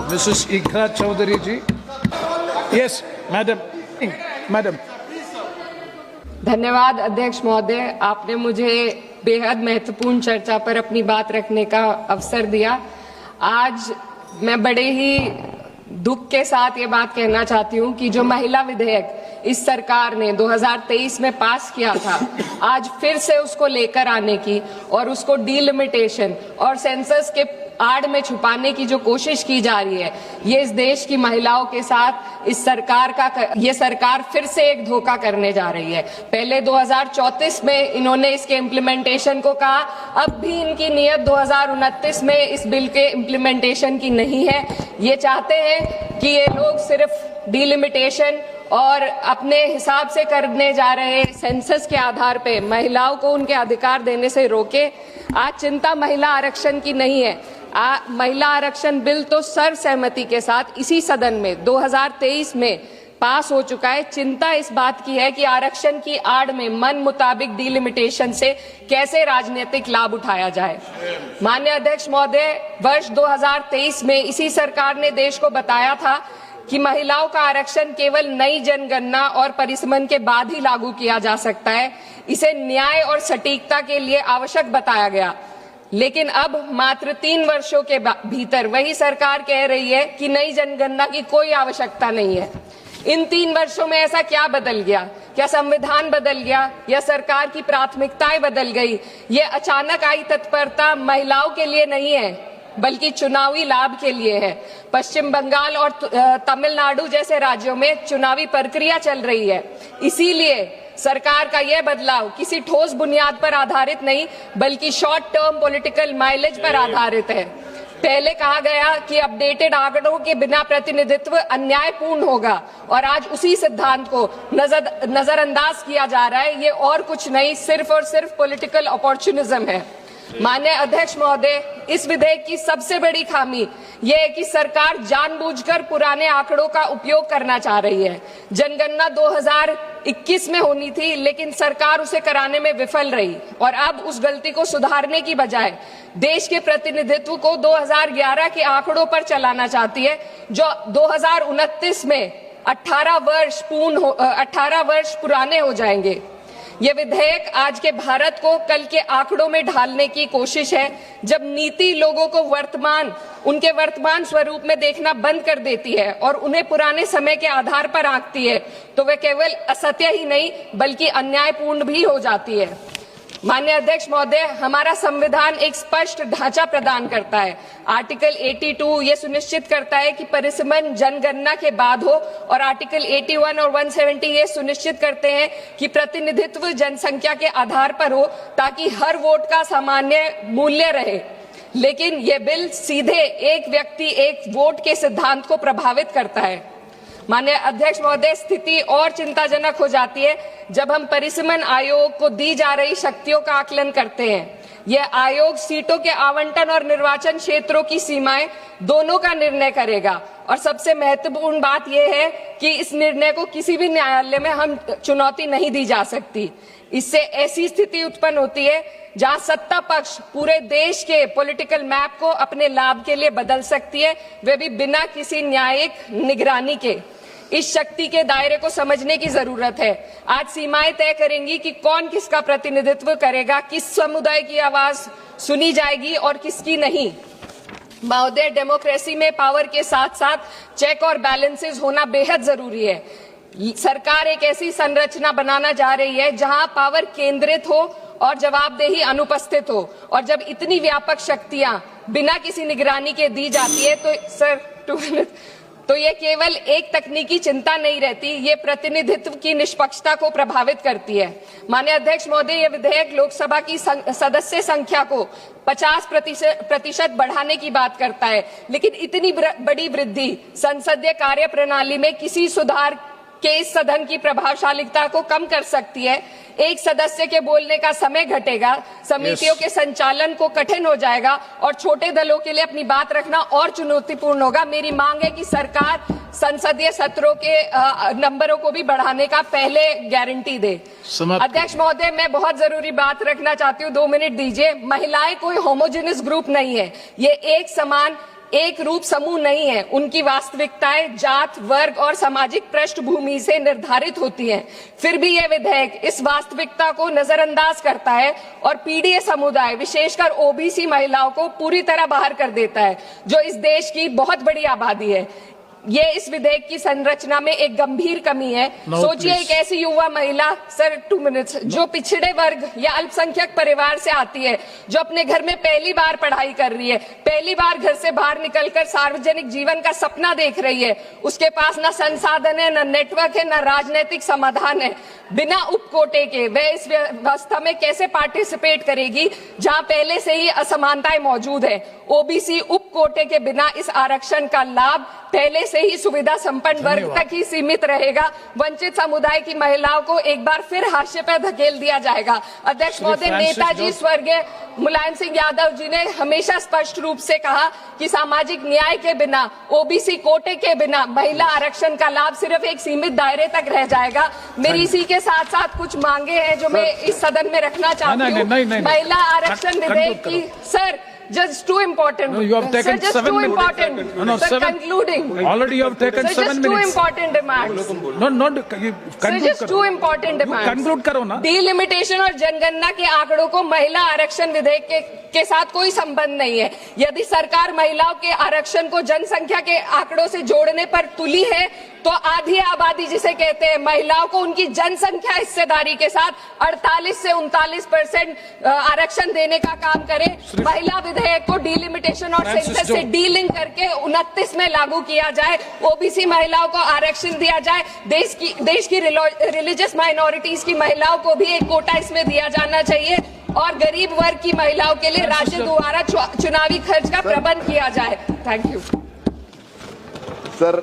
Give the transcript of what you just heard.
Mrs. Ikra Chaudhary ji. Yes, madam. Madam. धन्यवाद अध्यक्ष महोदय, आपने मुझे बेहद महत्वपूर्ण चर्चा पर अपनी बात रखने का अवसर दिया। आज मैं बड़े ही दुख के साथ ये बात कहना चाहती हूँ कि जो महिला विधेयक इस सरकार ने 2023 में पास किया था, आज फिर से उसको लेकर आने की और उसको डीलिमिटेशन और सेंसस के आड़ में छुपाने की जो कोशिश की जा रही है, ये इस देश की महिलाओं के साथ ये सरकार फिर से एक धोखा करने जा रही है। पहले 2034 में इन्होंने इसके इम्प्लीमेंटेशन को कहा, अब भी इनकी नीयत 2029 में इस बिल के इम्प्लीमेंटेशन की नहीं है। ये चाहते हैं कि ये लोग सिर्फ डीलिमिटेशन और अपने हिसाब से करने जा रहे सेंसस के आधार पे महिलाओं को उनके अधिकार देने से रोके। आज चिंता महिला आरक्षण की नहीं है। महिला आरक्षण बिल तो सर्वसहमति के साथ इसी सदन में 2023 में पास हो चुका है। चिंता इस बात की है कि आरक्षण की आड़ में मन मुताबिक डीलिमिटेशन से कैसे राजनीतिक लाभ उठाया जाए। माननीय अध्यक्ष महोदय, वर्ष 2023 में इसी सरकार ने देश को बताया था कि महिलाओं का आरक्षण केवल नई जनगणना और परिसीमन के बाद ही लागू किया जा सकता है। इसे न्याय और सटीकता के लिए आवश्यक बताया गया, लेकिन अब मात्र 3 वर्षों के भीतर वही सरकार कह रही है कि नई जनगणना की कोई आवश्यकता नहीं है। इन 3 वर्षों में ऐसा क्या बदल गया? क्या संविधान बदल गया या सरकार की प्राथमिकताएं बदल गई? ये अचानक आई तत्परता महिलाओं के लिए नहीं है, बल्कि चुनावी लाभ के लिए है। पश्चिम बंगाल और तमिलनाडु जैसे राज्यों में चुनावी प्रक्रिया चल रही है, इसीलिए सरकार का यह बदलाव किसी ठोस बुनियाद पर आधारित नहीं, बल्कि शॉर्ट टर्म पॉलिटिकल माइलेज पर आधारित है। पहले कहा गया कि अपडेटेड आंकड़ों के बिना प्रतिनिधित्व अन्यायपूर्ण होगा, और आज उसी सिद्धांत को नजरअंदाज किया जा रहा है। ये और कुछ नहीं, सिर्फ और सिर्फ पॉलिटिकल अपॉर्चुनिज्म है। माननीय अध्यक्ष महोदय, इस विधेयक की सबसे बड़ी खामी यह है कि सरकार जानबूझकर पुराने आंकड़ों का उपयोग करना चाह रही है। जनगणना 2021 में होनी थी, लेकिन सरकार उसे कराने में विफल रही और अब उस गलती को सुधारने की बजाय देश के प्रतिनिधित्व को 2011 के आंकड़ों पर चलाना चाहती है, जो 2029 में 18 वर्ष पुराने हो जाएंगे। ये विधेयक आज के भारत को कल के आंकड़ों में ढालने की कोशिश है। जब नीति लोगों को उनके वर्तमान स्वरूप में देखना बंद कर देती है और उन्हें पुराने समय के आधार पर आंकती है, तो वे केवल असत्य ही नहीं बल्कि अन्यायपूर्ण भी हो जाती है। माननीय अध्यक्ष महोदय, हमारा संविधान एक स्पष्ट ढांचा प्रदान करता है। आर्टिकल 82 ये सुनिश्चित करता है कि परिसीमन जनगणना के बाद हो, और आर्टिकल 81 और 170 ये सुनिश्चित करते हैं कि प्रतिनिधित्व जनसंख्या के आधार पर हो, ताकि हर वोट का सामान्य मूल्य रहे। लेकिन ये बिल सीधे एक व्यक्ति एक वोट के सिद्धांत को प्रभावित करता है। माननीय अध्यक्ष महोदय, स्थिति और चिंताजनक हो जाती है जब हम परिसीमन आयोग को दी जा रही शक्तियों का आकलन करते हैं। यह आयोग सीटों के आवंटन और निर्वाचन क्षेत्रों की सीमाएं दोनों का निर्णय करेगा, और सबसे महत्वपूर्ण बात यह है कि इस निर्णय को किसी भी न्यायालय में हम चुनौती नहीं दी जा सकती। इससे ऐसी स्थिति उत्पन्न होती है जहां सत्ता पक्ष पूरे देश के पॉलिटिकल मैप को अपने लाभ के लिए बदल सकती है, वे भी बिना किसी न्यायिक निगरानी के। इस शक्ति के दायरे को समझने की जरूरत है। आज सीमाएं तय करेंगी कि कौन किसका प्रतिनिधित्व करेगा, किस समुदाय की आवाज सुनी जाएगी और किसकी नहीं। महोदय, डेमोक्रेसी में पावर के साथ साथ चेक और बैलेंसेस होना बेहद जरूरी है। सरकार एक ऐसी संरचना बनाना जा रही है जहां पावर केंद्रित हो और जवाबदेही अनुपस्थित हो, और जब इतनी व्यापक शक्तियां बिना किसी निगरानी के दी जाती है तो ये केवल एक तकनीकी चिंता नहीं रहती, ये प्रतिनिधित्व की निष्पक्षता को प्रभावित करती है। माननीय अध्यक्ष महोदय, ये विधेयक लोकसभा की सदस्य संख्या को 50% बढ़ाने की बात करता है, लेकिन इतनी बड़ी वृद्धि संसदीय कार्य प्रणाली में किसी सुधार के इस सदन की प्रभावशालीता को कम कर सकती है। एक सदस्य के बोलने का समय घटेगा, समितियों के संचालन को कठिन हो जाएगा, और छोटे दलों के लिए अपनी बात रखना और चुनौतीपूर्ण होगा। मेरी मांग है कि सरकार संसदीय सत्रों के नंबरों को भी बढ़ाने का पहले गारंटी दे। अध्यक्ष महोदय, मैं बहुत जरूरी बात रखना चाहती हूँ, 2 मिनट दीजिए। महिलाएं कोई होमोजेनियस ग्रुप नहीं है, ये एक समान एक रूप समूह नहीं है। उनकी वास्तविकताएं जात, वर्ग और सामाजिक पृष्ठभूमि से निर्धारित होती हैं। फिर भी यह विधेयक इस वास्तविकता को नजरअंदाज करता है और पीडीए समुदाय, विशेषकर ओबीसी महिलाओं को पूरी तरह बाहर कर देता है, जो इस देश की बहुत बड़ी आबादी है। ये इस विधेयक की संरचना में एक गंभीर कमी है। सोचिए एक ऐसी युवा महिला, सर 2 मिनट्स, जो पिछड़े वर्ग या अल्पसंख्यक परिवार से आती है, जो अपने घर में पहली बार पढ़ाई कर रही है, पहली बार घर से बाहर निकलकर सार्वजनिक जीवन का सपना देख रही है। उसके पास न संसाधन है, न नेटवर्क है, न राजनीतिक समाधान है। बिना उपकोटे के वह इस व्यवस्था में कैसे पार्टिसिपेट करेगी जहां पहले से ही असमानताएं मौजूद है। ओबीसी उपकोटे के बिना इस आरक्षण का लाभ पहले से ही सुविधा संपन्न वर्ग तक ही सीमित रहेगा। वंचित समुदाय की महिलाओं को एक बार फिर हाशिए पर धकेल दिया जाएगा। अध्यक्ष महोदय, नेताजी स्वर्गीय मुलायम सिंह यादव जी ने हमेशा स्पष्ट रूप से कहा कि सामाजिक न्याय के बिना, ओबीसी कोटे के बिना महिला आरक्षण का लाभ सिर्फ एक सीमित दायरे तक रह जाएगा। मेरी इसी के साथ साथ कुछ मांगे हैं जो मैं इस सदन में रखना चाहती हूँ। महिला आरक्षण विधेयक की, sir, just too important. No, you have taken sir, just 7 too minutes. important. No, sir, 7. concluding. Already you have taken Sir, 7 just too minutes. important demands. No, no, you Sir, conclude just करो. too important You demands. conclude करो ना. Delimitation और जनगणना के आंकड़ों को महिला आरक्षण विधेयक के साथ कोई संबंध नहीं है। यदि सरकार महिलाओं के आरक्षण को जनसंख्या के आंकड़ों से जोड़ने पर तुली है, तो आधी आबादी जिसे कहते हैं, महिलाओं को उनकी जनसंख्या हिस्सेदारी के साथ 48 से 39% आरक्षण देने का काम करे। महिला विधेयक को डिलिमिटेशन और सेंसस से डीलिंक करके 29 में लागू किया जाए। ओबीसी महिलाओं को आरक्षण दिया जाए। देश की रिलीजियस माइनॉरिटीज की महिलाओं को भी एक कोटा इसमें दिया जाना चाहिए और गरीब वर्ग की महिलाओं के लिए राज्य द्वारा चुनावी खर्च का प्रबंध किया जाए। Thank you sir.